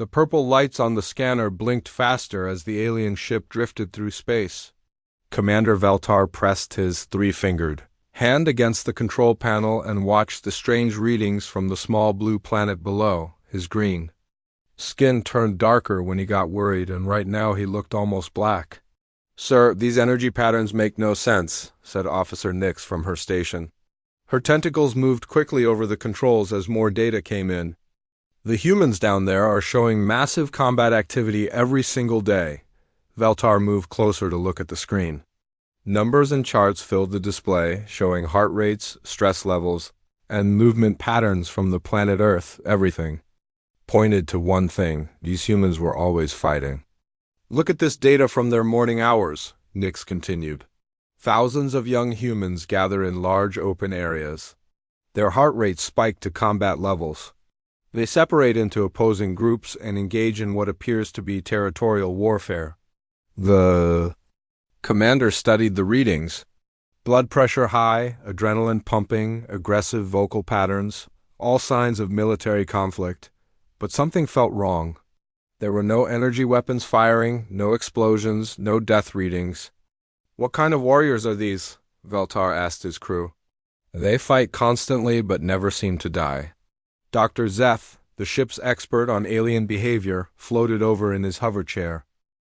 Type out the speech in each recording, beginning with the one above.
The purple lights on the scanner blinked faster as the alien ship drifted through space. Commander Veltar pressed his three-fingered hand against the control panel and watched the strange readings from the small blue planet below. His green skin turned darker when he got worried, and right now he looked almost black. "Sir, these energy patterns make no sense," said Officer Nix from her station. Her tentacles moved quickly over the controls as more data came in. "The humans down there are showing massive combat activity every single day." Veltar moved closer to look at the screen. Numbers and charts filled the display, showing heart rates, stress levels, and movement patterns from the planet Earth. Everything pointed to one thing: these humans were always fighting. "Look at this data from their morning hours," Nix continued. Thousands of young humans gather in large open areas. Their heart rates spike to combat levels. They separate into opposing groups and engage in what appears to be territorial warfare. The commander studied the readings. Blood pressure high, adrenaline pumping, aggressive vocal patterns, all signs of military conflict. But something felt wrong. There were no energy weapons firing, no explosions, no death readings. "What kind of warriors are these?" Veltar asked his crew. "They fight constantly but never seem to die." Dr. Zeth, the ship's expert on alien behavior, floated over in his hover chair.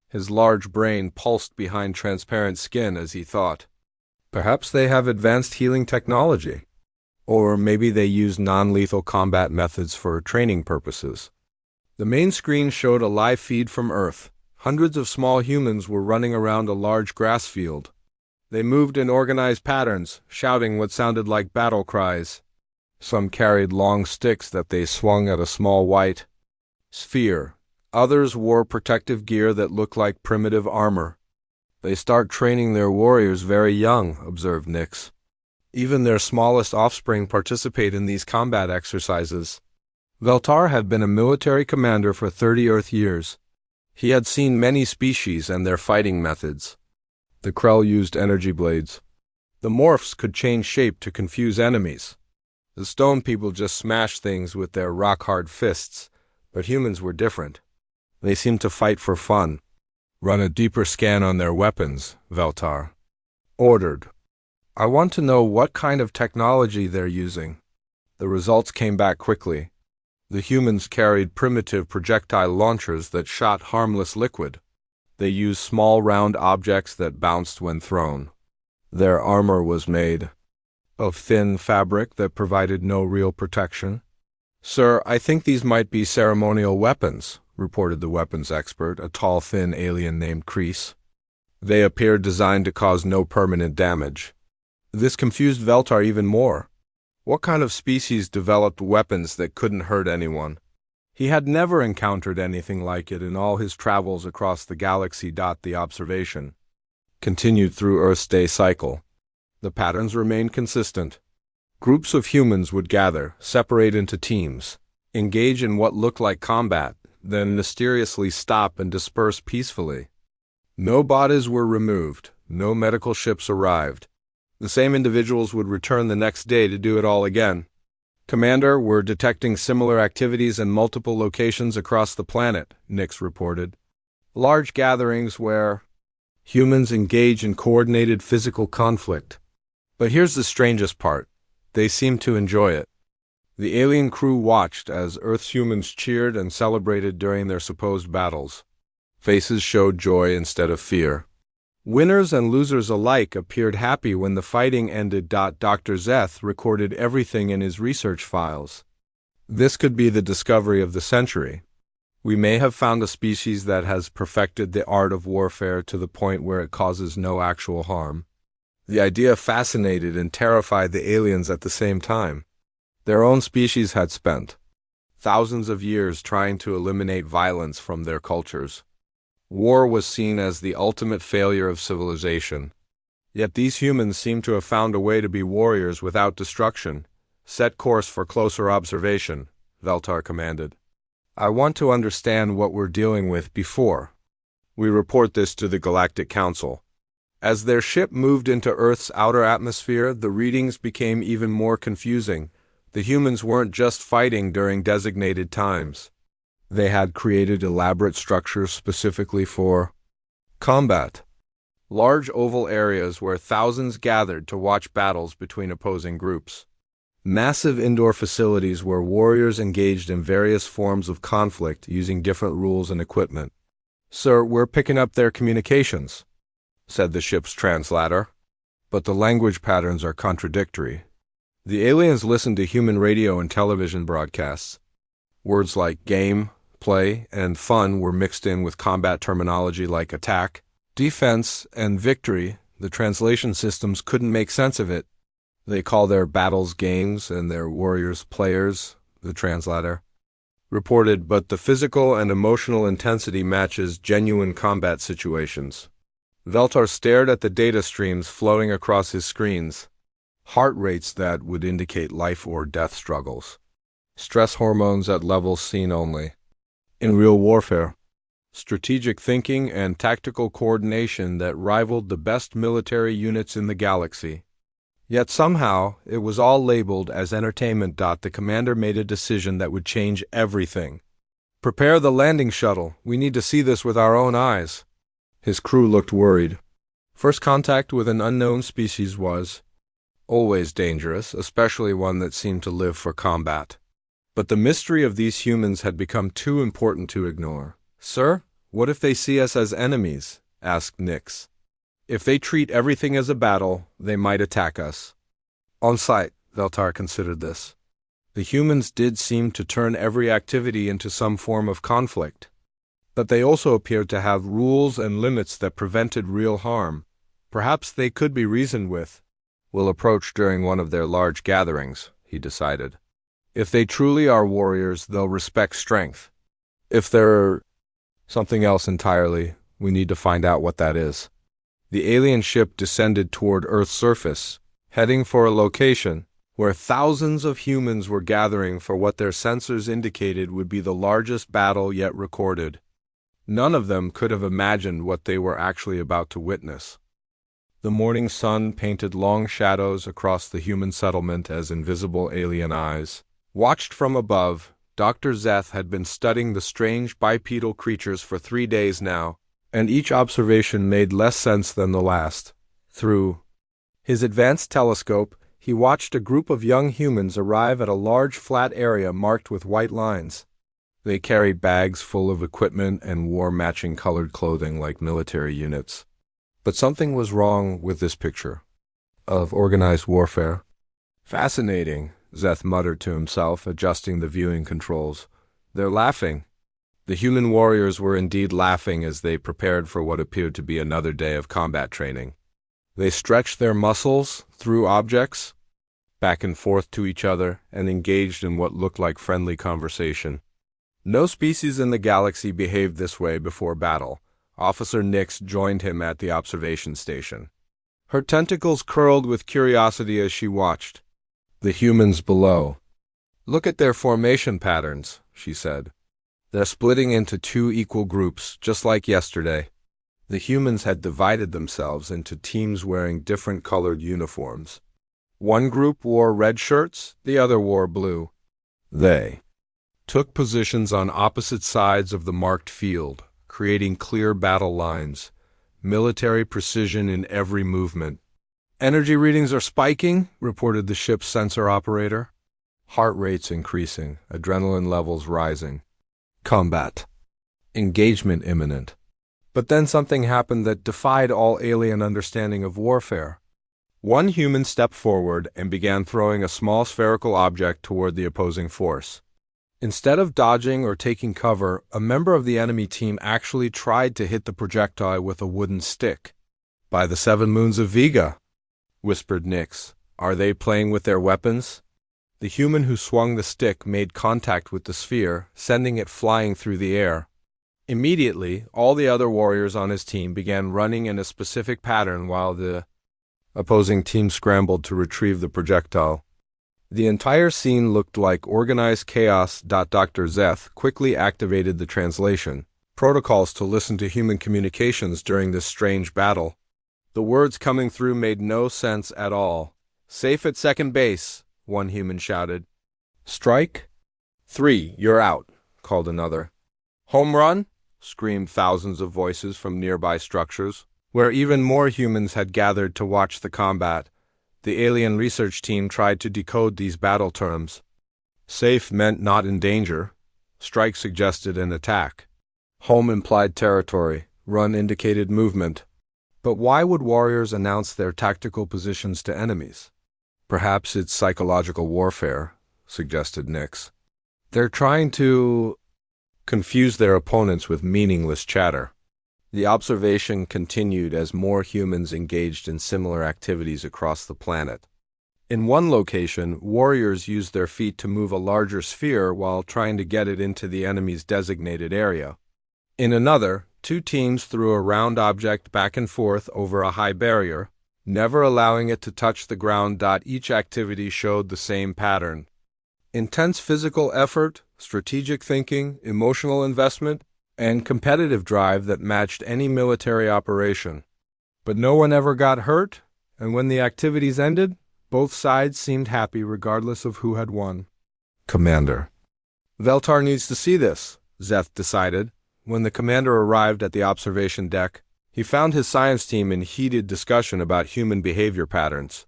His large brain pulsed behind transparent skin as he thought. Perhaps they have advanced healing technology. Or maybe they use non-lethal combat methods for training purposes. The main screen showed a live feed from Earth. Hundreds of small humans were running around a large grass field. They moved in organized patterns, shouting what sounded like battle cries. Some carried long sticks that they swung at a small white sphere. Others wore protective gear that looked like primitive armor. "They start training their warriors very young," observed Nix. "Even their smallest offspring participate in these combat exercises." Veltar had been a military commander for 30 Earth years. He had seen many species and their fighting methods. The Krell used energy blades. The morphs could change shape to confuse enemies. The stone people just smashed things with their rock-hard fists, but humans were different. They seemed to fight for fun. "Run a deeper scan on their weapons," Veltar ordered. "I want to know what kind of technology they're using." The results came back quickly. The humans carried primitive projectile launchers that shot harmless liquid. They used small round objects that bounced when thrown. Their armor was made of thin fabric that provided no real protection. "Sir, I think these might be ceremonial weapons," reported the weapons expert, a tall, thin alien named Kreese. "They appeared designed to cause no permanent damage." This confused Veltar even more. What kind of species developed weapons that couldn't hurt anyone? He had never encountered anything like it in all his travels across the galaxy. The observation continued through Earth's day cycle. The patterns remained consistent. Groups of humans would gather, separate into teams, engage in what looked like combat, then mysteriously stop and disperse peacefully. No bodies were removed, no medical ships arrived. The same individuals would return the next day to do it all again. "Commander, we're detecting similar activities in multiple locations across the planet," Nix reported. "Large gatherings where humans engage in coordinated physical conflict. But here's the strangest part. They seem to enjoy it." The alien crew watched as Earth's humans cheered and celebrated during their supposed battles. Faces showed joy instead of fear. Winners and losers alike appeared happy when the fighting ended. Dr. Zeth recorded everything in his research files. "This could be the discovery of the century. We may have found a species that has perfected the art of warfare to the point where it causes no actual harm." The idea fascinated and terrified the aliens at the same time. Their own species had spent thousands of years trying to eliminate violence from their cultures. War was seen as the ultimate failure of civilization. Yet these humans seemed to have found a way to be warriors without destruction. "Set course for closer observation," Veltar commanded. "I want to understand what we're dealing with before we report this to the Galactic Council." As their ship moved into Earth's outer atmosphere, the readings became even more confusing. The humans weren't just fighting during designated times. They had created elaborate structures specifically for combat. Large oval areas where thousands gathered to watch battles between opposing groups. Massive indoor facilities where warriors engaged in various forms of conflict using different rules and equipment. "Sir, we're picking up their communications," said the ship's translator. "But the language patterns are contradictory." The aliens listened to human radio and television broadcasts. Words like game, play, and fun were mixed in with combat terminology like attack, defense, and victory. The translation systems couldn't make sense of it. "They call their battles games and their warriors players," the translator reported, "but the physical and emotional intensity matches genuine combat situations." Veltar stared at the data streams floating across his screens. Heart rates that would indicate life or death struggles. Stress hormones at levels seen only in real warfare. Strategic thinking and tactical coordination that rivaled the best military units in the galaxy. Yet somehow, it was all labeled as entertainment. The commander made a decision that would change everything. "Prepare the landing shuttle. We need to see this with our own eyes." His crew looked worried. First contact with an unknown species was always dangerous, especially one that seemed to live for combat. But the mystery of these humans had become too important to ignore. "Sir, what if they see us as enemies?" asked Nix. "If they treat everything as a battle, they might attack us." On sight, Veltar considered this. The humans did seem to turn every activity into some form of conflict. But they also appeared to have rules and limits that prevented real harm. Perhaps they could be reasoned with. "We'll approach during one of their large gatherings," he decided. "If they truly are warriors, they'll respect strength. If they're something else entirely, we need to find out what that is." The alien ship descended toward Earth's surface, heading for a location where thousands of humans were gathering for what their sensors indicated would be the largest battle yet recorded. None of them could have imagined what they were actually about to witness. The morning sun painted long shadows across the human settlement as invisible alien eyes watched from above. Dr. Zeth had been studying the strange bipedal creatures for 3 days now, and each observation made less sense than the last. Through his advanced telescope, he watched a group of young humans arrive at a large flat area marked with white lines. They carried bags full of equipment and wore matching colored clothing like military units. But something was wrong with this picture of organized warfare. "Fascinating," Zeth muttered to himself, adjusting the viewing controls. "They're laughing." The human warriors were indeed laughing as they prepared for what appeared to be another day of combat training. They stretched their muscles, threw objects back and forth to each other, and engaged in what looked like friendly conversation. No species in the galaxy behaved this way before battle. Officer Nix joined him at the observation station. Her tentacles curled with curiosity as she watched the humans below. "Look at their formation patterns," she said. "They're splitting into 2 equal groups, just like yesterday." The humans had divided themselves into teams wearing different colored uniforms. One group wore red shirts, the other wore blue. They took positions on opposite sides of the marked field, creating clear battle lines, military precision in every movement. "Energy readings are spiking," reported the ship's sensor operator. Heart rates increasing, adrenaline levels rising. Combat. Engagement imminent. But then something happened that defied all alien understanding of warfare. One human stepped forward and began throwing a small spherical object toward the opposing force. Instead of dodging or taking cover, a member of the enemy team actually tried to hit the projectile with a wooden stick. "By the 7 moons of Vega," whispered Nix. "Are they playing with their weapons?" The human who swung the stick made contact with the sphere, sending it flying through the air. Immediately, all the other warriors on his team began running in a specific pattern while the opposing team scrambled to retrieve the projectile. The entire scene looked like organized chaos. Dr. Zeth quickly activated the translation protocols to listen to human communications during this strange battle. The words coming through made no sense at all. "Safe at second base," one human shouted. "Strike? 3, you're out," called another. Home run! Screamed thousands of voices from nearby structures, where even more humans had gathered to watch the combat. The alien research team tried to decode these battle terms. Safe meant not in danger. Strike suggested an attack. Home implied territory. Run indicated movement. But why would warriors announce their tactical positions to enemies? Perhaps it's psychological warfare, suggested Nix. They're trying to confuse their opponents with meaningless chatter. The observation continued as more humans engaged in similar activities across the planet. In one location, warriors used their feet to move a larger sphere while trying to get it into the enemy's designated area. In another, two teams threw a round object back and forth over a high barrier, never allowing it to touch the ground. Each activity showed the same pattern. Intense physical effort, strategic thinking, emotional investment, and competitive drive that matched any military operation. But no one ever got hurt, and when the activities ended, both sides seemed happy regardless of who had won. Commander. Veltar needs to see this, Zeth decided. When the commander arrived at the observation deck, he found his science team in heated discussion about human behavior patterns.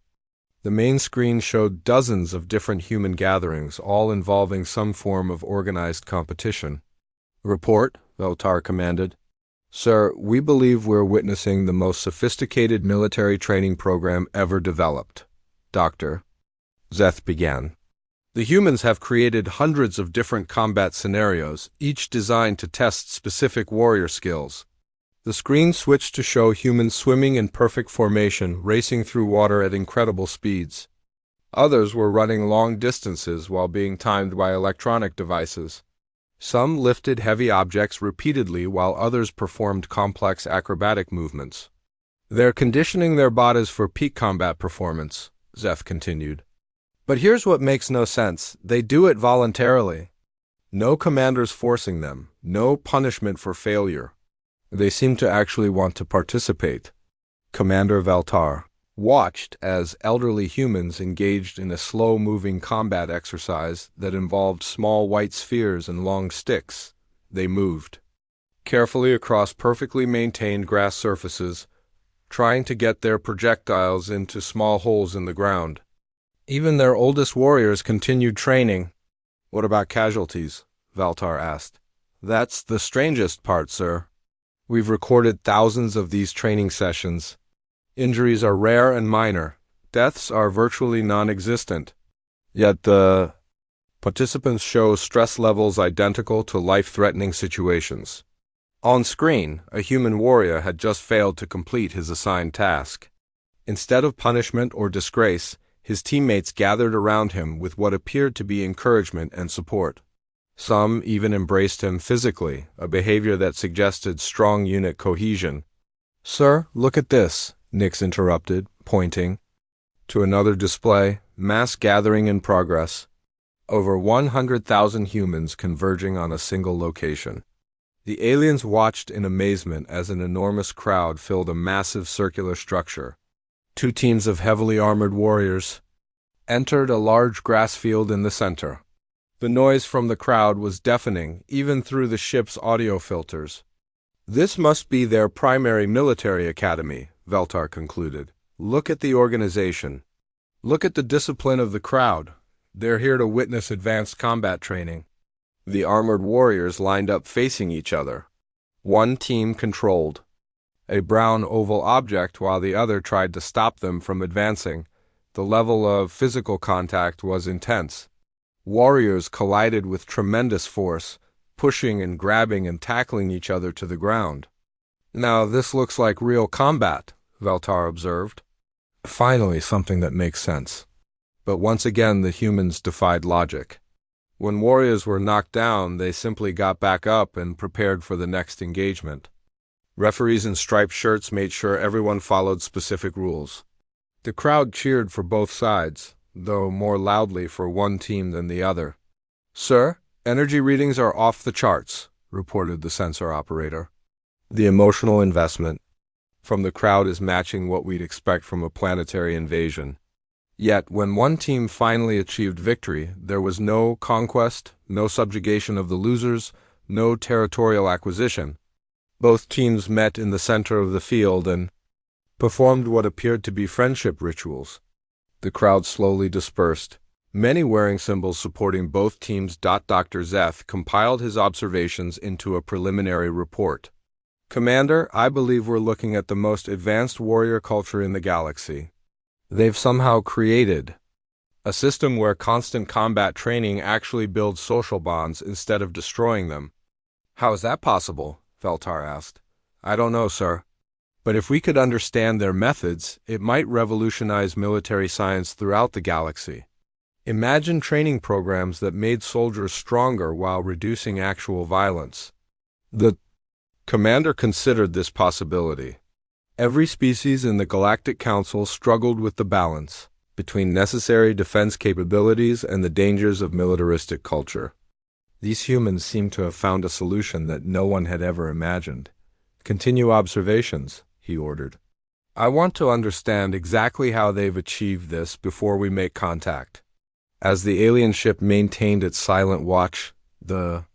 The main screen showed dozens of different human gatherings, all involving some form of organized competition. Report, Veltar commanded. Sir, we believe we're witnessing the most sophisticated military training program ever developed. Doctor. Zeth began. The humans have created hundreds of different combat scenarios, each designed to test specific warrior skills. The screen switched to show humans swimming in perfect formation, racing through water at incredible speeds. Others were running long distances while being timed by electronic devices. Some lifted heavy objects repeatedly while others performed complex acrobatic movements. They're conditioning their bodies for peak combat performance, Zeth continued. But here's what makes no sense. They do it voluntarily. No commanders forcing them, no punishment for failure. They seem to actually want to participate. Commander Veltar watched as elderly humans engaged in a slow-moving combat exercise that involved small white spheres and long sticks. They moved carefully across perfectly maintained grass surfaces, trying to get their projectiles into small holes in the ground. Even their oldest warriors continued training. What about casualties? Veltar asked. That's the strangest part, sir. We've recorded thousands of these training sessions. Injuries are rare and minor. Deaths are virtually non-existent. Yet the participants show stress levels identical to life-threatening situations. On screen, a human warrior had just failed to complete his assigned task. Instead of punishment or disgrace, his teammates gathered around him with what appeared to be encouragement and support. Some even embraced him physically, a behavior that suggested strong unit cohesion. Sir, look at this, Nix interrupted, pointing to another display, mass gathering in progress. Over 100,000 humans converging on a single location. The aliens watched in amazement as an enormous crowd filled a massive circular structure. Two teams of heavily armored warriors entered a large grass field in the center. The noise from the crowd was deafening, even through the ship's audio filters. This must be their primary military academy, Veltar concluded. Look at the organization. Look at the discipline of the crowd. They're here to witness advanced combat training. The armored warriors lined up facing each other. One team controlled a brown oval object while the other tried to stop them from advancing. The level of physical contact was intense. Warriors collided with tremendous force, pushing and grabbing and tackling each other to the ground. Now this looks like real combat, Veltar observed. Finally, something that makes sense. But once again the humans defied logic. When warriors were knocked down, they simply got back up and prepared for the next engagement. Referees in striped shirts made sure everyone followed specific rules. The crowd cheered for both sides, though more loudly for one team than the other. Sir, energy readings are off the charts, reported the sensor operator. The emotional investment from the crowd is matching what we'd expect from a planetary invasion. Yet, when one team finally achieved victory, there was no conquest, no subjugation of the losers, no territorial acquisition. Both teams met in the center of the field and performed what appeared to be friendship rituals. The crowd slowly dispersed, many wearing symbols supporting both teams. Dr. Zeth compiled his observations into a preliminary report. Commander, I believe we're looking at the most advanced warrior culture in the galaxy. They've somehow created a system where constant combat training actually builds social bonds instead of destroying them. How is that possible? Veltar asked. I don't know, sir. But if we could understand their methods, it might revolutionize military science throughout the galaxy. Imagine training programs that made soldiers stronger while reducing actual violence. The commander considered this possibility. Every species in the Galactic Council struggled with the balance between necessary defense capabilities and the dangers of militaristic culture. These humans seemed to have found a solution that no one had ever imagined. Continue observations, he ordered. I want to understand exactly how they've achieved this before we make contact. As the alien ship maintained its silent watch, the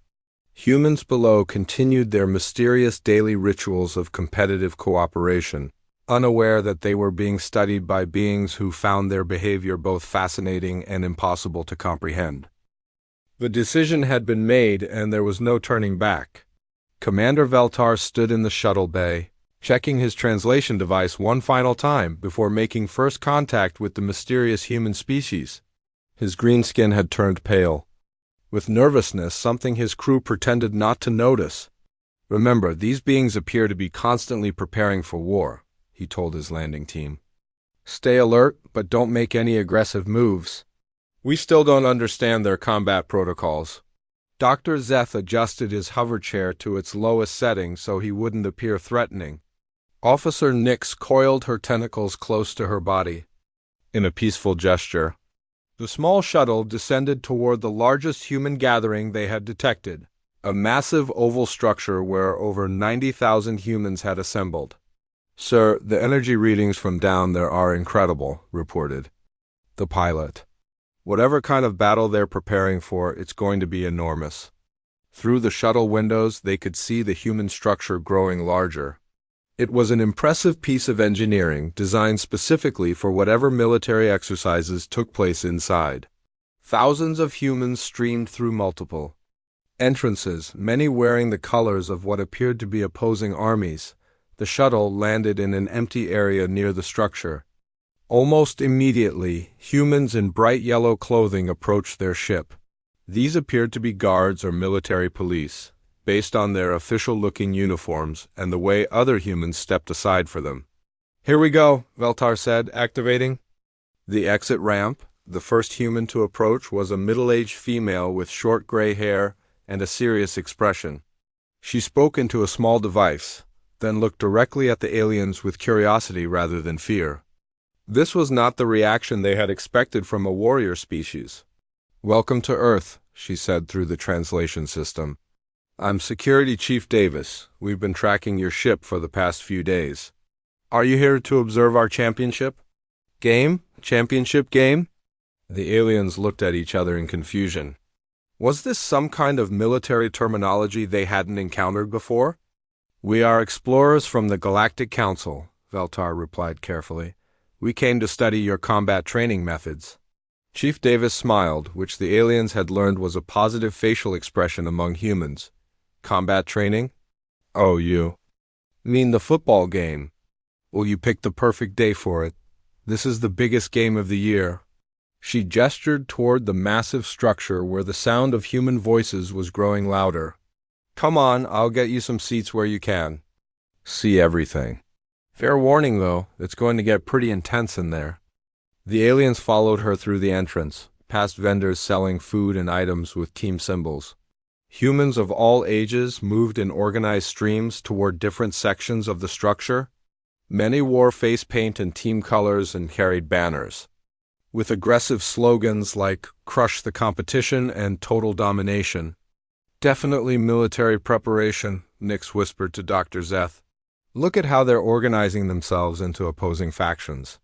humans below continued their mysterious daily rituals of competitive cooperation, unaware that they were being studied by beings who found their behavior both fascinating and impossible to comprehend. The decision had been made, and there was no turning back. Commander Veltar stood in the shuttle bay, checking his translation device one final time before making first contact with the mysterious human species. His green skin had turned pale. With nervousness, something his crew pretended not to notice. Remember, these beings appear to be constantly preparing for war, he told his landing team. Stay alert, but don't make any aggressive moves. We still don't understand their combat protocols. Dr. Zeth adjusted his hover chair to its lowest setting so he wouldn't appear threatening. Officer Nix coiled her tentacles close to her body. In a peaceful gesture, the small shuttle descended toward the largest human gathering they had detected, a massive oval structure where over 90,000 humans had assembled. Sir, the energy readings from down there are incredible, reported the pilot. Whatever kind of battle they're preparing for, it's going to be enormous. Through the shuttle windows, they could see the human structure growing larger. It was an impressive piece of engineering designed specifically for whatever military exercises took place inside. Thousands of humans streamed through multiple entrances, many wearing the colors of what appeared to be opposing armies. The shuttle landed in an empty area near the structure. Almost immediately, humans in bright yellow clothing approached their ship. These appeared to be guards or military police, based on their official-looking uniforms and the way other humans stepped aside for them. Here we go, Veltar said, activating the exit ramp. The first human to approach was a middle-aged female with short gray hair and a serious expression. She spoke into a small device, then looked directly at the aliens with curiosity rather than fear. This was not the reaction they had expected from a warrior species. Welcome to Earth, she said through the translation system. I'm Security Chief Davis. We've been tracking your ship for the past few days. Are you here to observe our championship game? Championship game? The aliens looked at each other in confusion. Was this some kind of military terminology they hadn't encountered before? We are explorers from the Galactic Council, Veltar replied carefully. We came to study your combat training methods. Chief Davis smiled, which the aliens had learned was a positive facial expression among humans. Combat training? Oh, you mean the football game? Well, you picked the perfect day for it. This is the biggest game of the year. She gestured toward the massive structure where the sound of human voices was growing louder. Come on, I'll get you some seats where you can see everything. Fair warning, though, it's going to get pretty intense in there. The aliens followed her through the entrance, past vendors selling food and items with team symbols. Humans of all ages moved in organized streams toward different sections of the structure. Many wore face paint and team colors and carried banners with aggressive slogans like "Crush the Competition" and "Total Domination." Definitely military preparation, Nix whispered to Dr. Zeth. Look at how they're organizing themselves into opposing factions.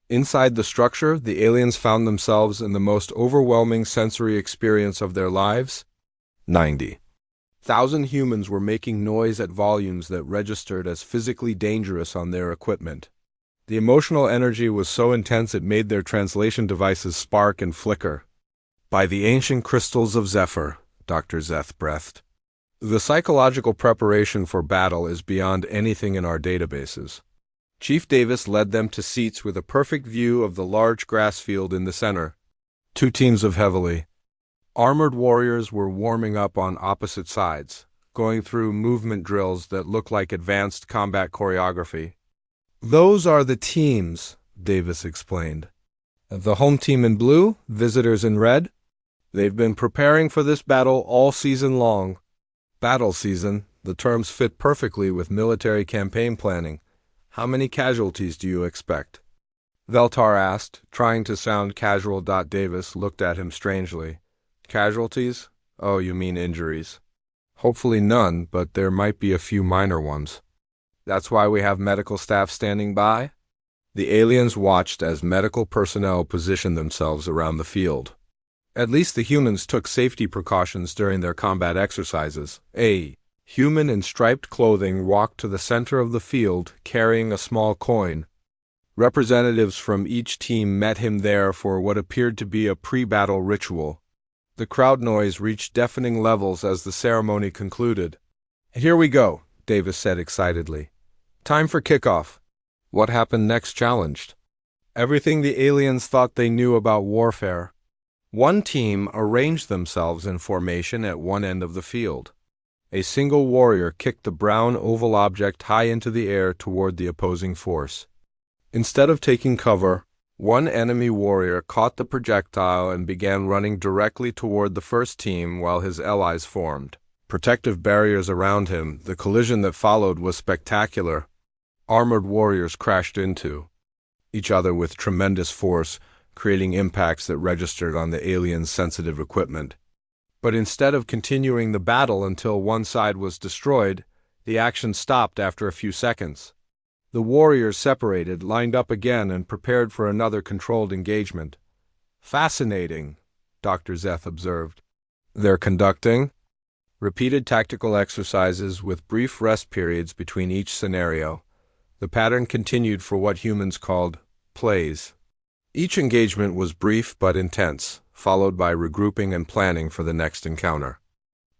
Inside the structure, the aliens found themselves in the most overwhelming sensory experience of their lives. 90. 1,000 humans were making noise at volumes that registered as physically dangerous on their equipment. The emotional energy was so intense it made their translation devices spark and flicker. By the ancient crystals of Zephyr, Dr. Zeth breathed. The psychological preparation for battle is beyond anything in our databases. Chief Davis led them to seats with a perfect view of the large grass field in the center. Two teams of heavily armored warriors were warming up on opposite sides, going through movement drills that looked like advanced combat choreography. "Those are the teams," Davis explained. "The home team in blue, visitors in red. They've been preparing for this battle all season long." Battle season, the terms fit perfectly with military campaign planning. "How many casualties do you expect?" Veltar asked, trying to sound casual. Davis looked at him strangely. "Casualties? Oh, you mean injuries. Hopefully none, but there might be a few minor ones. That's why we have medical staff standing by?" The aliens watched as medical personnel positioned themselves around the field. At least the humans took safety precautions during their combat exercises. A human in striped clothing walked to the center of the field carrying a small coin. Representatives from each team met him there for what appeared to be a pre-battle ritual. The crowd noise reached deafening levels as the ceremony concluded. "Here we go," Davis said excitedly. "Time for kickoff." What happened next challenged everything the aliens thought they knew about warfare. One team arranged themselves in formation at one end of the field. A single warrior kicked the brown oval object high into the air toward the opposing force. Instead of taking cover, one enemy warrior caught the projectile and began running directly toward the first team while his allies formed protective barriers around him. The collision that followed was spectacular. Armored warriors crashed into each other with tremendous force, creating impacts that registered on the aliens' sensitive equipment. But instead of continuing the battle until one side was destroyed, the action stopped after a few seconds. The warriors separated, lined up again, and prepared for another controlled engagement. "Fascinating," Dr. Zeth observed. "They're conducting repeated tactical exercises with brief rest periods between each scenario." The pattern continued for what humans called plays. Each engagement was brief but intense, followed by regrouping and planning for the next encounter.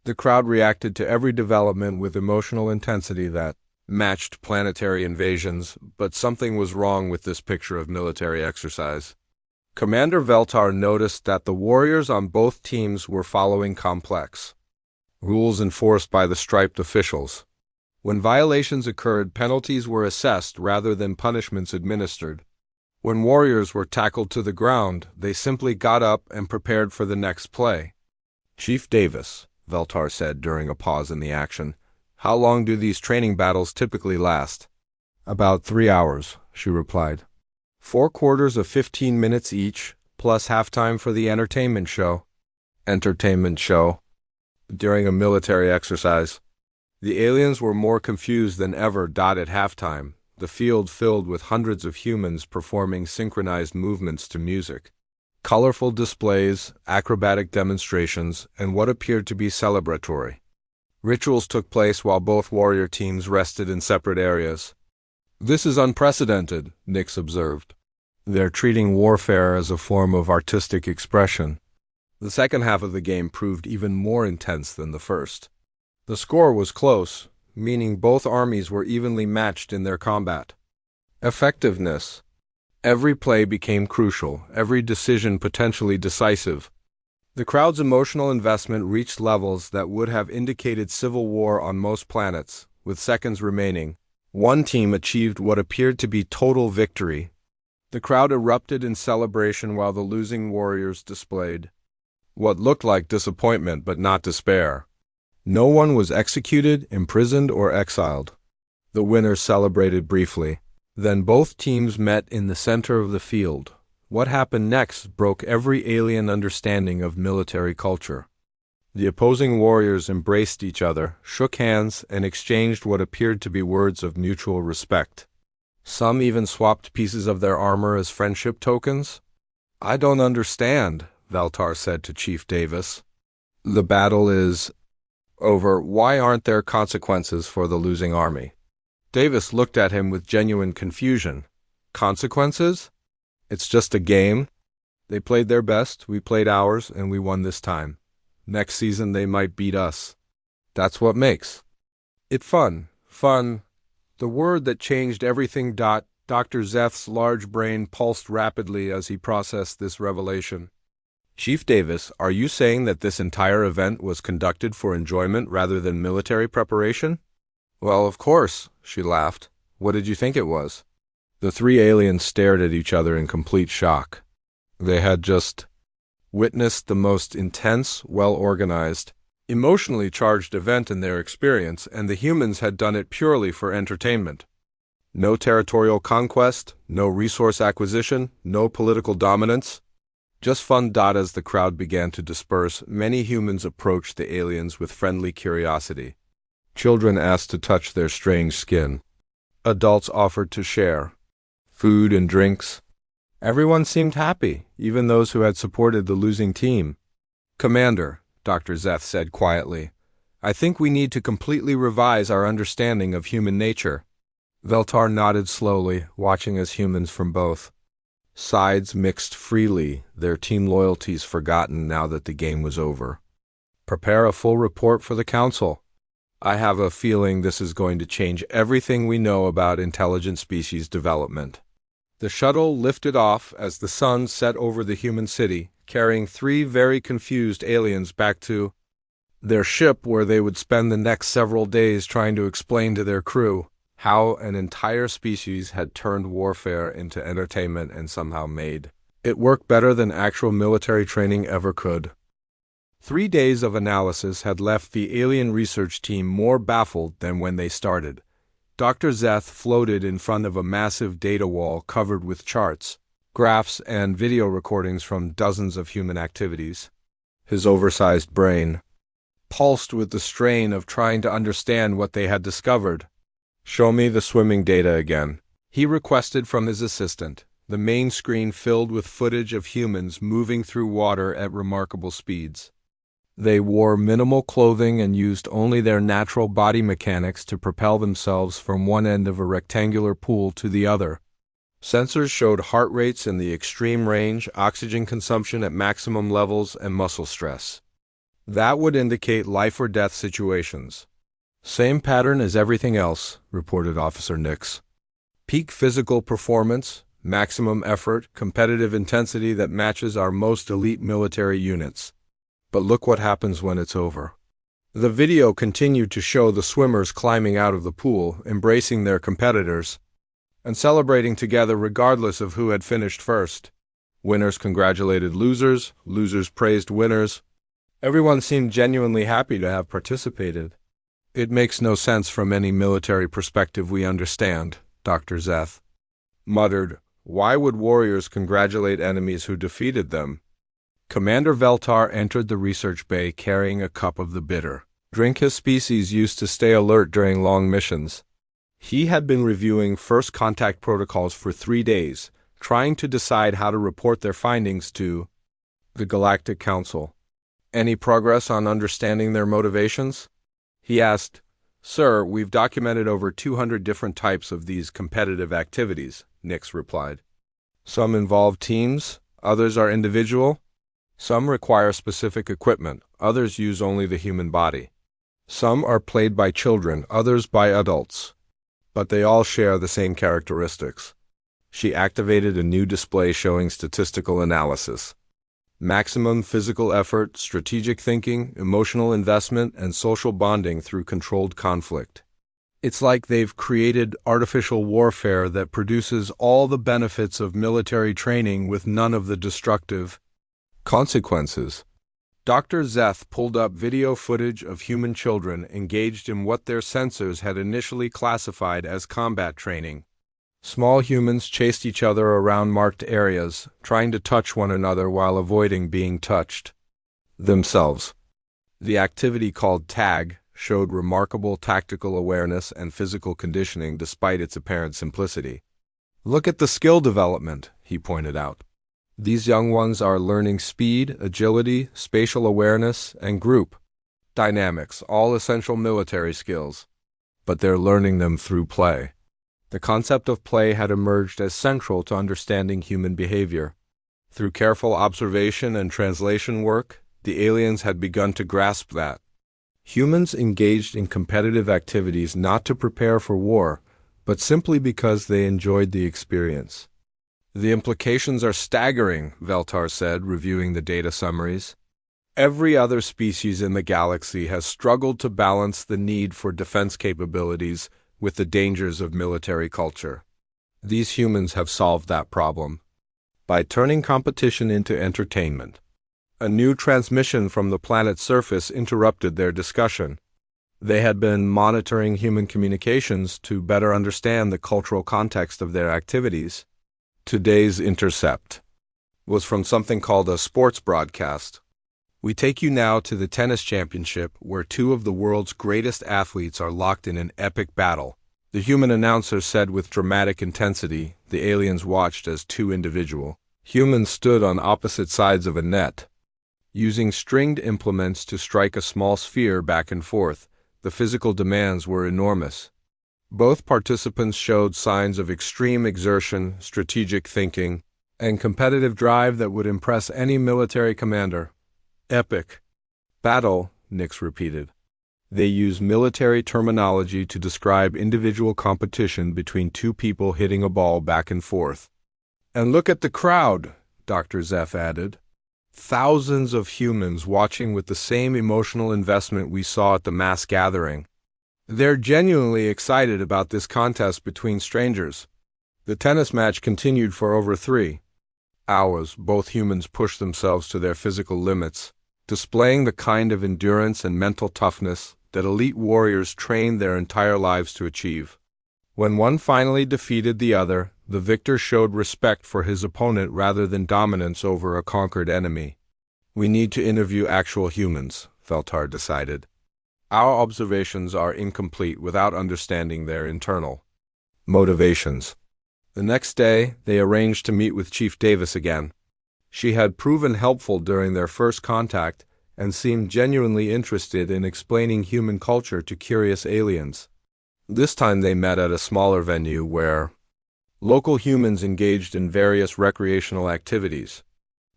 The crowd reacted to every development with emotional intensity that matched planetary invasions, but something was wrong with this picture of military exercise. Commander Veltar noticed that the warriors on both teams were following complex rules enforced by the striped officials. When violations occurred, penalties were assessed rather than punishments administered. When warriors were tackled to the ground, they simply got up and prepared for the next play. "Chief Davis," Veltar said during a pause in the action, "how long do these training battles typically last?" "About 3 hours," she replied. 4 quarters of 15 minutes each, plus halftime for the entertainment show. Entertainment show? During a military exercise. The aliens were more confused than ever. At halftime, the field filled with hundreds of humans performing synchronized movements to music. Colorful displays, acrobatic demonstrations, and what appeared to be celebratory rituals took place while both warrior teams rested in separate areas. "This is unprecedented," Nix observed. "They're treating warfare as a form of artistic expression." The second half of the game proved even more intense than the first. The score was close, meaning both armies were evenly matched in their combat. Effectiveness. Every play became crucial, every decision potentially decisive. The crowd's emotional investment reached levels that would have indicated civil war on most planets. With seconds remaining, one team achieved what appeared to be total victory. The crowd erupted in celebration while the losing warriors displayed what looked like disappointment but not despair. No one was executed, imprisoned, or exiled. The winners celebrated briefly. Then both teams met in the center of the field. What happened next broke every alien understanding of military culture. The opposing warriors embraced each other, shook hands, and exchanged what appeared to be words of mutual respect. Some even swapped pieces of their armor as friendship tokens. "I don't understand," Veltar said to Chief Davis. "The battle is..." over why aren't there consequences for the losing army. Davis looked at him with genuine confusion. Consequences? It's just a game. They played their best, we played ours, and we won this time. Next season they might beat us. That's what makes it fun. Fun. The word that changed everything. Dr. Zeth's large brain pulsed rapidly as he processed this revelation. Chief Davis, are you saying that this entire event was conducted for enjoyment rather than military preparation? Well, of course, she laughed. What did you think it was? The three aliens stared at each other in complete shock. They had just witnessed the most intense, well-organized, emotionally charged event in their experience, and the humans had done it purely for entertainment. No territorial conquest, no resource acquisition, no political dominance. Just fun. As the crowd began to disperse, many humans approached the aliens with friendly curiosity. Children asked to touch their strange skin. Adults offered to share food and drinks. Everyone seemed happy, even those who had supported the losing team. Commander, Dr. Zeth said quietly, I think we need to completely revise our understanding of human nature. Veltar nodded slowly, watching as humans from both sides mixed freely, their team loyalties forgotten now that the game was over. Prepare a full report for the Council. I have a feeling this is going to change everything we know about intelligent species development. The shuttle lifted off as the sun set over the human city, carrying three very confused aliens back to their ship, where they would spend the next several days trying to explain to their crew how an entire species had turned warfare into entertainment and somehow made it work better than actual military training ever could. 3 days of analysis had left the alien research team more baffled than when they started. Dr. Zeth floated in front of a massive data wall covered with charts, graphs, and video recordings from dozens of human activities. His oversized brain pulsed with the strain of trying to understand what they had discovered. Show me the swimming data again, he requested from his assistant, the main screen filled with footage of humans moving through water at remarkable speeds. They wore minimal clothing and used only their natural body mechanics to propel themselves from one end of a rectangular pool to the other. Sensors showed heart rates in the extreme range, oxygen consumption at maximum levels, and muscle stress. That would indicate life or death situations. Same pattern as everything else, reported Officer Nix. Peak physical performance, maximum effort, competitive intensity that matches our most elite military units. But look what happens when it's over. The video continued to show the swimmers climbing out of the pool, embracing their competitors, and celebrating together regardless of who had finished first. Winners congratulated losers, losers praised winners. Everyone seemed genuinely happy to have participated. It makes no sense from any military perspective, we understand, Dr. Zeth muttered. Why would warriors congratulate enemies who defeated them? Commander Veltar entered the research bay carrying a cup of the bitter drink his species used to stay alert during long missions. He had been reviewing first contact protocols for 3 days, trying to decide how to report their findings to the Galactic Council. Any progress on understanding their motivations? He asked. Sir, we've documented over 200 different types of these competitive activities, Nix replied. Some involve teams, others are individual. Some require specific equipment, others use only the human body. Some are played by children, others by adults. But they all share the same characteristics. She activated a new display showing statistical analysis. Maximum physical effort, strategic thinking, emotional investment, and social bonding through controlled conflict. It's like they've created artificial warfare that produces all the benefits of military training with none of the destructive consequences. Dr. Zeth pulled up video footage of human children engaged in what their sensors had initially classified as combat training. Small humans chased each other around marked areas, trying to touch one another while avoiding being touched themselves. The activity, called tag, showed remarkable tactical awareness and physical conditioning despite its apparent simplicity. Look at the skill development, he pointed out. These young ones are learning speed, agility, spatial awareness, and group dynamics, all essential military skills. But they're learning them through play. The concept of play had emerged as central to understanding human behavior. Through careful observation and translation work, the aliens had begun to grasp that. Humans engaged in competitive activities not to prepare for war, but simply because they enjoyed the experience. The implications are staggering, Veltar said, reviewing the data summaries. Every other species in the galaxy has struggled to balance the need for defense capabilities with the dangers of military culture. These humans have solved that problem by turning competition into entertainment. A new transmission from the planet's surface interrupted their discussion. They had been monitoring human communications to better understand the cultural context of their activities. Today's intercept was from something called a sports broadcast. We take you now to the tennis championship, where two of the world's greatest athletes are locked in an epic battle. The human announcer said with dramatic intensity. The aliens watched as two individual humans stood on opposite sides of a net. Using stringed implements to strike a small sphere back and forth, the physical demands were enormous. Both participants showed signs of extreme exertion, strategic thinking, and competitive drive that would impress any military commander. Epic battle, Nix repeated. They use military terminology to describe individual competition between two people hitting a ball back and forth. And look at the crowd, Dr. Zeth added. Thousands of humans watching with the same emotional investment we saw at the mass gathering. They're genuinely excited about this contest between strangers. The tennis match continued for over 3 hours. Both humans pushed themselves to their physical limits, displaying the kind of endurance and mental toughness that elite warriors trained their entire lives to achieve. When one finally defeated the other, the victor showed respect for his opponent rather than dominance over a conquered enemy. We need to interview actual humans, Veltar decided. Our observations are incomplete without understanding their internal motivations. The next day, they arranged to meet with Chief Davis again. She had proven helpful during their first contact and seemed genuinely interested in explaining human culture to curious aliens. This time they met at a smaller venue where local humans engaged in various recreational activities.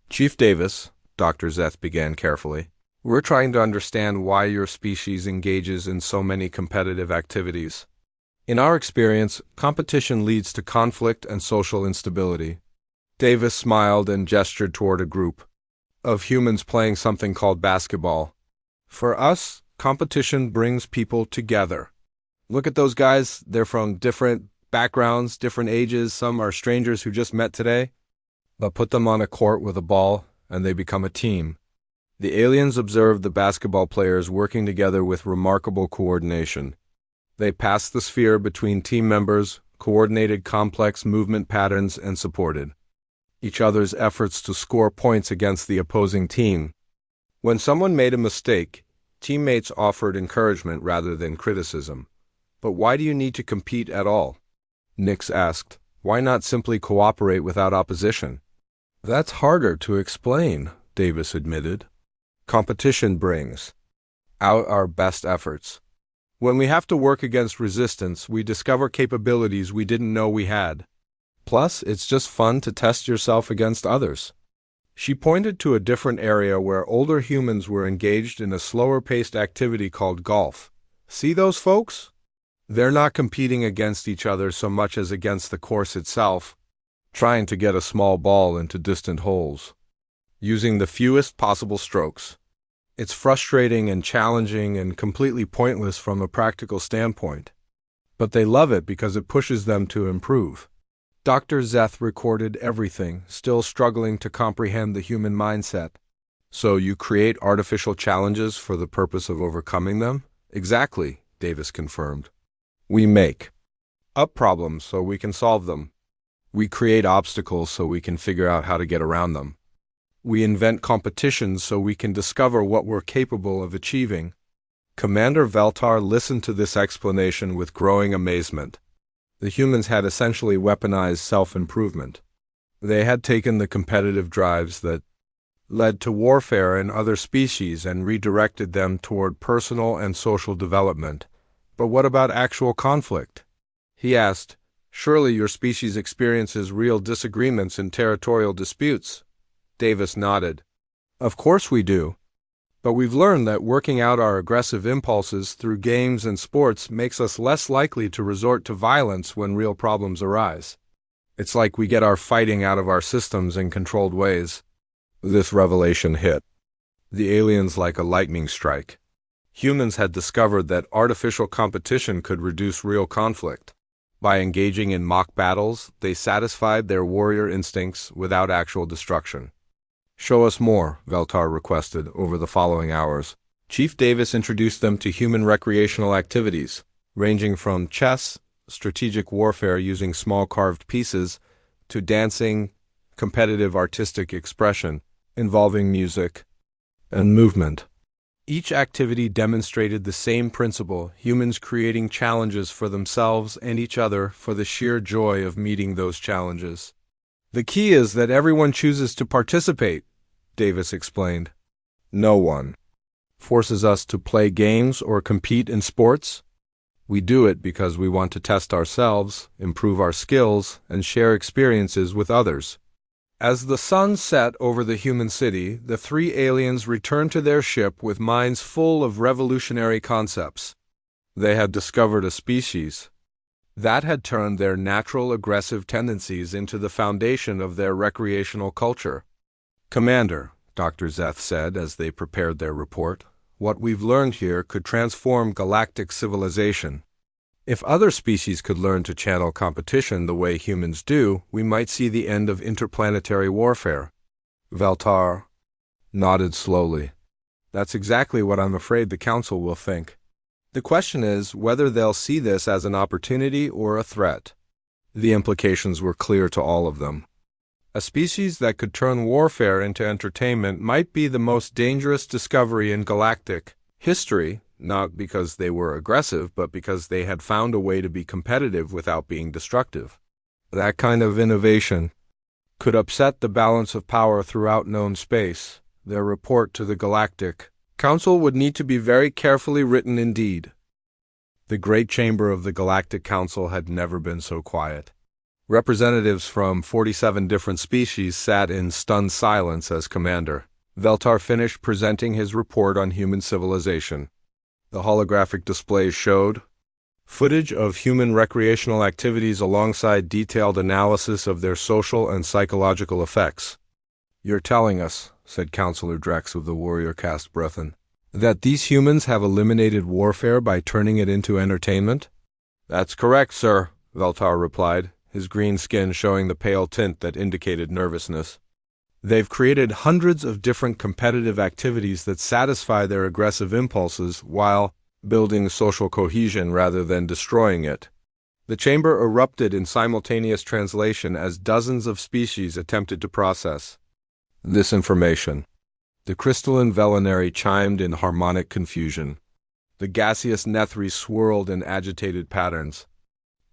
Chief Davis, Dr. Zeth began carefully, we're trying to understand why your species engages in so many competitive activities. In our experience, competition leads to conflict and social instability. Davis smiled and gestured toward a group of humans playing something called basketball. For us, competition brings people together. Look at those guys. They're from different backgrounds, different ages. Some are strangers who just met today. But put them on a court with a ball, and they become a team. The aliens observed the basketball players working together with remarkable coordination. They passed the sphere between team members, coordinated complex movement patterns, and supported each other's efforts to score points against the opposing team. When someone made a mistake, teammates offered encouragement rather than criticism. But why do you need to compete at all? Nix asked. Why not simply cooperate without opposition? That's harder to explain, Davis admitted. Competition brings out our best efforts. When we have to work against resistance, we discover capabilities we didn't know we had. Plus, it's just fun to test yourself against others. She pointed to a different area where older humans were engaged in a slower-paced activity called golf. See those folks? They're not competing against each other so much as against the course itself, trying to get a small ball into distant holes, using the fewest possible strokes. It's frustrating and challenging and completely pointless from a practical standpoint. But they love it because it pushes them to improve. Dr. Zeth recorded everything, still struggling to comprehend the human mindset. So you create artificial challenges for the purpose of overcoming them? Exactly, Davis confirmed. We make up problems so we can solve them. We create obstacles so we can figure out how to get around them. We invent competitions so we can discover what we're capable of achieving. Commander Veltar listened to this explanation with growing amazement. The humans had essentially weaponized self-improvement. They had taken the competitive drives that led to warfare in other species and redirected them toward personal and social development. But what about actual conflict? He asked. Surely your species experiences real disagreements and territorial disputes. Davis nodded. Of course we do. But we've learned that working out our aggressive impulses through games and sports makes us less likely to resort to violence when real problems arise. It's like we get our fighting out of our systems in controlled ways. This revelation hit the aliens like a lightning strike. Humans had discovered that artificial competition could reduce real conflict. By engaging in mock battles, they satisfied their warrior instincts without actual destruction. Show us more, Veltar requested over the following hours. Chief Davis introduced them to human recreational activities, ranging from chess, strategic warfare using small carved pieces, to dancing, competitive artistic expression, involving music and movement. Each activity demonstrated the same principle, humans creating challenges for themselves and each other for the sheer joy of meeting those challenges. The key is that everyone chooses to participate, Davis explained. No one forces us to play games or compete in sports. We do it because we want to test ourselves, improve our skills, and share experiences with others. As the sun set over the human city, the three aliens returned to their ship with minds full of revolutionary concepts. They had discovered a species that had turned their natural aggressive tendencies into the foundation of their recreational culture. Commander, Dr. Zeth said as they prepared their report, what we've learned here could transform galactic civilization. If other species could learn to channel competition the way humans do, we might see the end of interplanetary warfare. Veltar nodded slowly. That's exactly what I'm afraid the Council will think. The question is whether they'll see this as an opportunity or a threat. The implications were clear to all of them. A species that could turn warfare into entertainment might be the most dangerous discovery in galactic history, not because they were aggressive, but because they had found a way to be competitive without being destructive. That kind of innovation could upset the balance of power throughout known space. Their report to the Galactic Council would need to be very carefully written indeed. The Great Chamber of the Galactic Council had never been so quiet. Representatives from 47 different species sat in stunned silence as commander. Veltar finished presenting his report on human civilization. The holographic displays showed footage of human recreational activities alongside detailed analysis of their social and psychological effects. You're telling us, said Counselor Drex of the warrior caste Bruthan, that these humans have eliminated warfare by turning it into entertainment? That's correct, sir, Veltar replied, his green skin showing the pale tint that indicated nervousness. They've created hundreds of different competitive activities that satisfy their aggressive impulses while building social cohesion rather than destroying it. The chamber erupted in simultaneous translation as dozens of species attempted to process this information. The crystalline velinary chimed in harmonic confusion. The gaseous Nethri swirled in agitated patterns.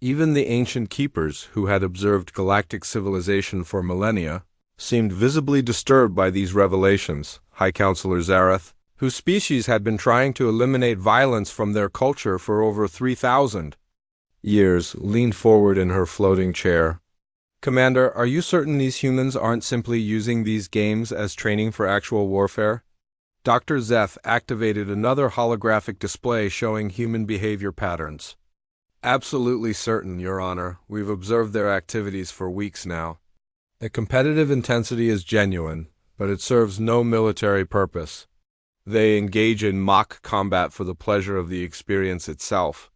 Even the ancient keepers, who had observed galactic civilization for millennia, seemed visibly disturbed by these revelations. High Counselor Zareth, whose species had been trying to eliminate violence from their culture for over 3,000 years, leaned forward in her floating chair. Commander, are you certain these humans aren't simply using these games as training for actual warfare? Dr. Zeth activated another holographic display showing human behavior patterns. Absolutely certain, Your Honor. We've observed their activities for weeks now. The competitive intensity is genuine, but it serves no military purpose. They engage in mock combat for the pleasure of the experience itself.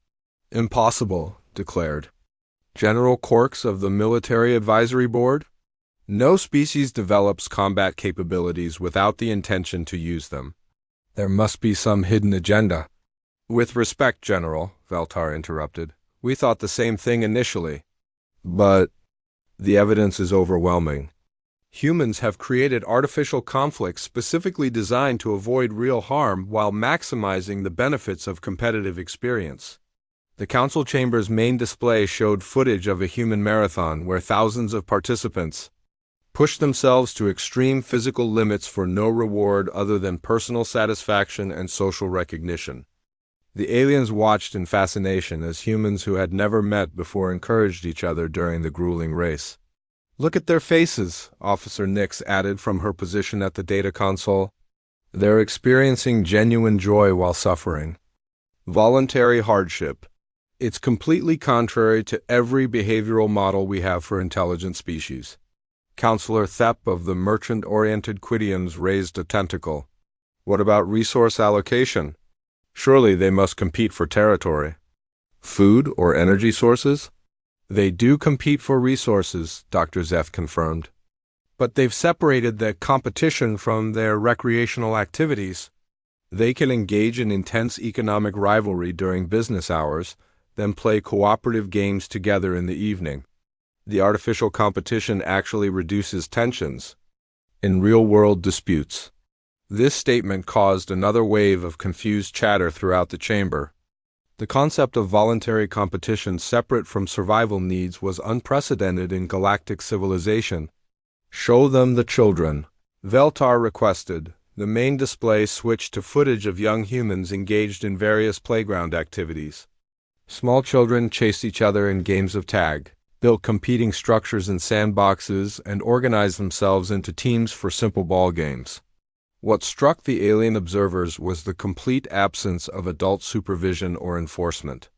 Impossible, declared General Corks of the Military Advisory Board. No species develops combat capabilities without the intention to use them. There must be some hidden agenda. With respect, General, Veltar interrupted, we thought the same thing initially. But the evidence is overwhelming. Humans have created artificial conflicts specifically designed to avoid real harm while maximizing the benefits of competitive experience. The council chamber's main display showed footage of a human marathon where thousands of participants push themselves to extreme physical limits for no reward other than personal satisfaction and social recognition. The aliens watched in fascination as humans who had never met before encouraged each other during the grueling race. "Look at their faces," Officer Nix added from her position at the data console. "They're experiencing genuine joy while suffering. Voluntary hardship. It's completely contrary to every behavioral model we have for intelligent species." Counselor Thep of the merchant-oriented Quidians raised a tentacle. "What about resource allocation? Surely they must compete for territory. Food or energy sources?" "They do compete for resources," Dr. Zeth confirmed. "But they've separated the competition from their recreational activities. They can engage in intense economic rivalry during business hours, then play cooperative games together in the evening. The artificial competition actually reduces tensions in real-world disputes." This statement caused another wave of confused chatter throughout the chamber. The concept of voluntary competition separate from survival needs was unprecedented in galactic civilization. "Show them the children," Veltar requested. The main display switched to footage of young humans engaged in various playground activities. Small children chased each other in games of tag, built competing structures in sandboxes, and organized themselves into teams for simple ball games. What struck the alien observers was the complete absence of adult supervision or enforcement.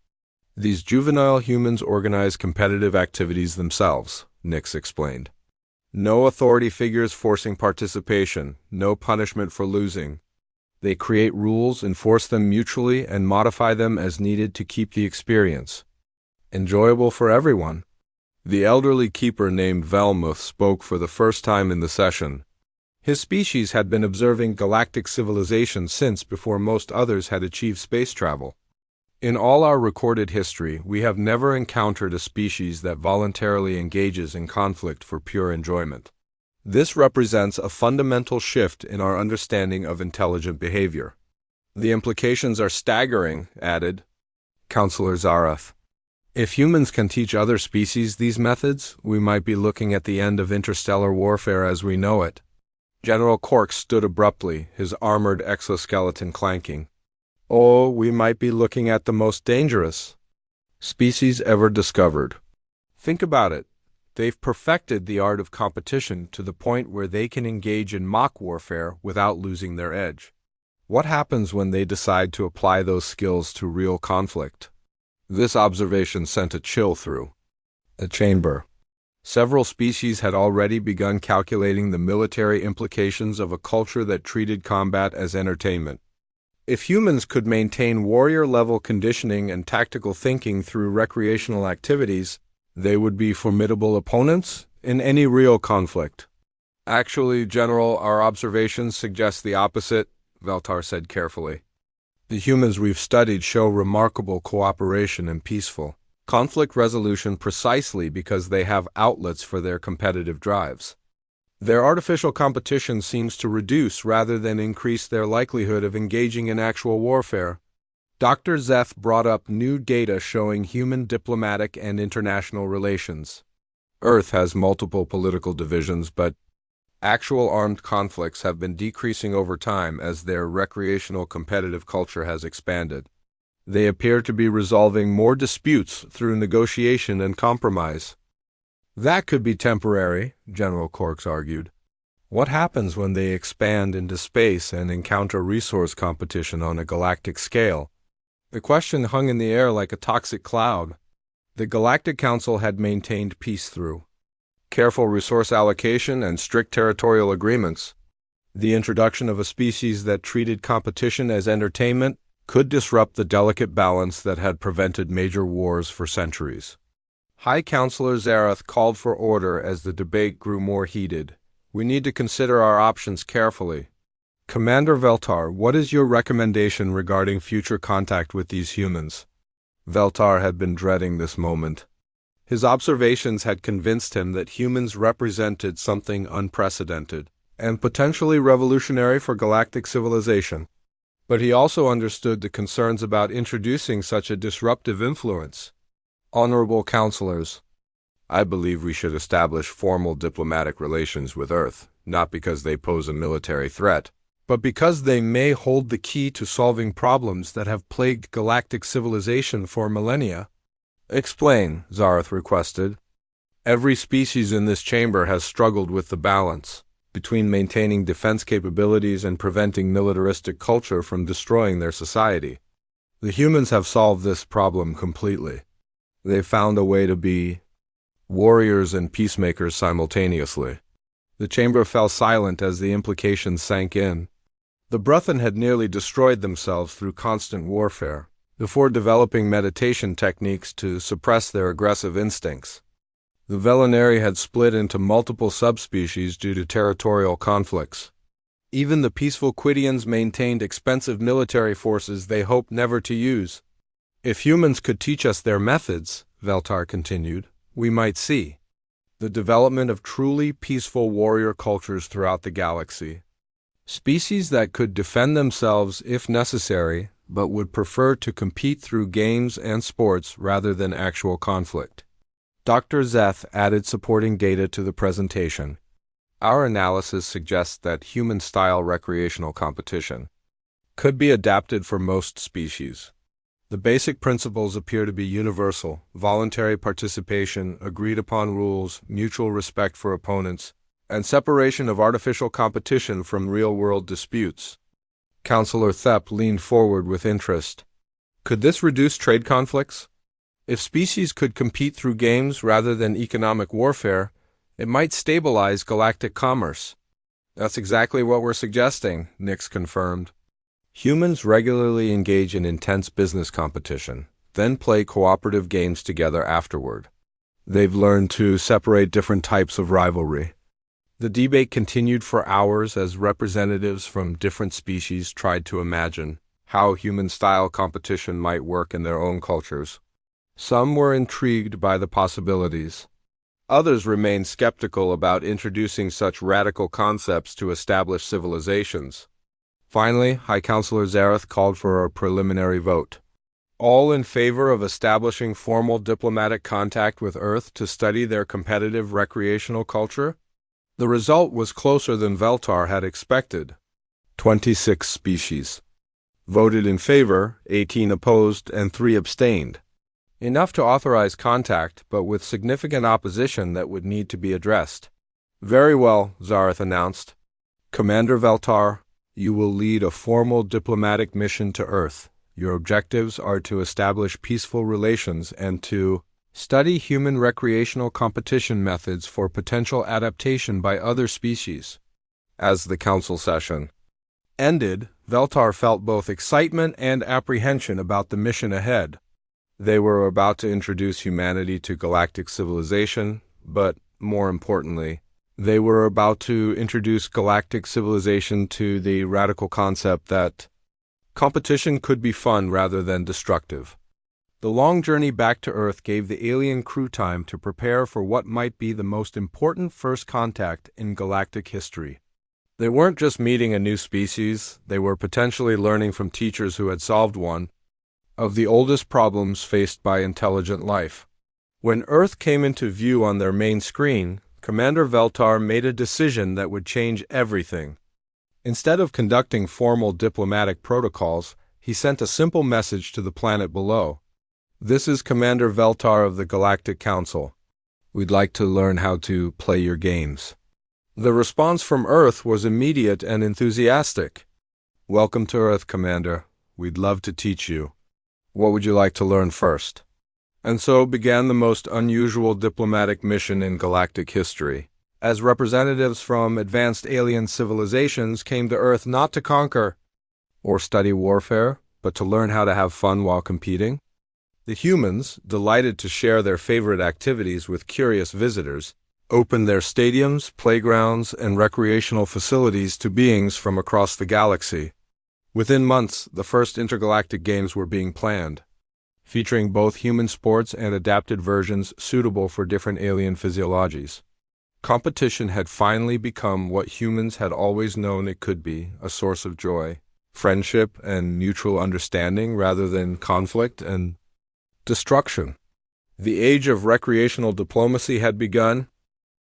"These juvenile humans organize competitive activities themselves," Nix explained. "No authority figures forcing participation, no punishment for losing. They create rules, enforce them mutually, and modify them as needed to keep the experience enjoyable for everyone." The elderly keeper named Velmuth spoke for the first time in the session. His species had been observing galactic civilization since before most others had achieved space travel. "In all our recorded history, we have never encountered a species that voluntarily engages in conflict for pure enjoyment. This represents a fundamental shift in our understanding of intelligent behavior." "The implications are staggering," added Counselor Zarath. "If humans can teach other species these methods, we might be looking at the end of interstellar warfare as we know it." General Cork stood abruptly, his armored exoskeleton clanking. "Oh, we might be looking at the most dangerous species ever discovered. Think about it. They've perfected the art of competition to the point where they can engage in mock warfare without losing their edge. What happens when they decide to apply those skills to real conflict?" This observation sent a chill through the chamber. Several species had already begun calculating the military implications of a culture that treated combat as entertainment. If humans could maintain warrior-level conditioning and tactical thinking through recreational activities, they would be formidable opponents in any real conflict. "Actually, General, our observations suggest the opposite," Veltar said carefully. "The humans we've studied show remarkable cooperation and peaceful conflict resolution precisely because they have outlets for their competitive drives. Their artificial competition seems to reduce rather than increase their likelihood of engaging in actual warfare." Dr. Zeth brought up new data showing human diplomatic and international relations. Earth has multiple political divisions, but actual armed conflicts have been decreasing over time as their recreational competitive culture has expanded. They appear to be resolving more disputes through negotiation and compromise. "That could be temporary," General Corks argued. "What happens when they expand into space and encounter resource competition on a galactic scale?" The question hung in the air like a toxic cloud. The Galactic Council had maintained peace through careful resource allocation and strict territorial agreements. The introduction of a species that treated competition as entertainment could disrupt the delicate balance that had prevented major wars for centuries. High Counselor Zarath called for order as the debate grew more heated. "We need to consider our options carefully. Commander Veltar, what is your recommendation regarding future contact with these humans?" Veltar had been dreading this moment. His observations had convinced him that humans represented something unprecedented and potentially revolutionary for galactic civilization. But he also understood the concerns about introducing such a disruptive influence. "Honorable counselors, I believe we should establish formal diplomatic relations with Earth, not because they pose a military threat, but because they may hold the key to solving problems that have plagued galactic civilization for millennia. Explain, Zareth requested. Every species in this chamber has struggled with the balance between maintaining defense capabilities and preventing militaristic culture from destroying their society. The humans have solved this problem completely. They found a way to be warriors and peacemakers simultaneously. The chamber fell silent as the implications sank in. The Bruthen had nearly destroyed themselves through constant warfare, before developing meditation techniques to suppress their aggressive instincts. The Velinari had split into multiple subspecies due to territorial conflicts. Even the peaceful Quidians maintained expensive military forces they hoped never to use. If humans could teach us their methods, Veltar continued, we might see the development of truly peaceful warrior cultures throughout the galaxy. Species that could defend themselves if necessary, but would prefer to compete through games and sports rather than actual conflict. Dr. Zeth added supporting data to the presentation. Our analysis suggests that human-style recreational competition could be adapted for most species. The basic principles appear to be universal: voluntary participation, agreed-upon rules, mutual respect for opponents, and separation of artificial competition from real-world disputes. Counselor Thep leaned forward with interest. Could this reduce trade conflicts? If species could compete through games rather than economic warfare, it might stabilize galactic commerce. That's exactly what we're suggesting, Nix confirmed. Humans regularly engage in intense business competition, then play cooperative games together afterward. They've learned to separate different types of rivalry. The debate continued for hours as representatives from different species tried to imagine how human-style competition might work in their own cultures. Some were intrigued by the possibilities. Others remained skeptical about introducing such radical concepts to established civilizations. Finally, High Counselor Zareth called for a preliminary vote. All in favor of establishing formal diplomatic contact with Earth to study their competitive recreational culture? The result was closer than Veltar had expected. 26 species voted in favor, 18 opposed, and 3 abstained. Enough to authorize contact, but with significant opposition that would need to be addressed. Very well, Zareth announced. Commander Veltar, you will lead a formal diplomatic mission to Earth. Your objectives are to establish peaceful relations and to study human recreational competition methods for potential adaptation by other species. As the council session ended, Veltar felt both excitement and apprehension about the mission ahead. They were about to introduce humanity to galactic civilization, but, more importantly, they were about to introduce galactic civilization to the radical concept that competition could be fun rather than destructive. The long journey back to Earth gave the alien crew time to prepare for what might be the most important first contact in galactic history. They weren't just meeting a new species, they were potentially learning from teachers who had solved one of the oldest problems faced by intelligent life. When Earth came into view on their main screen, Commander Veltar made a decision that would change everything. Instead of conducting formal diplomatic protocols, he sent a simple message to the planet below. This is Commander Veltar of the Galactic Council. We'd like to learn how to play your games. The response from Earth was immediate and enthusiastic. Welcome to Earth, Commander. We'd love to teach you. What would you like to learn first? And so began the most unusual diplomatic mission in galactic history, as representatives from advanced alien civilizations came to Earth not to conquer or study warfare, but to learn how to have fun while competing. The humans, delighted to share their favorite activities with curious visitors, opened their stadiums, playgrounds, and recreational facilities to beings from across the galaxy. Within months, the first intergalactic games were being planned, featuring both human sports and adapted versions suitable for different alien physiologies. Competition had finally become what humans had always known it could be, a source of joy, friendship, and mutual understanding rather than conflict and destruction. The age of recreational diplomacy had begun,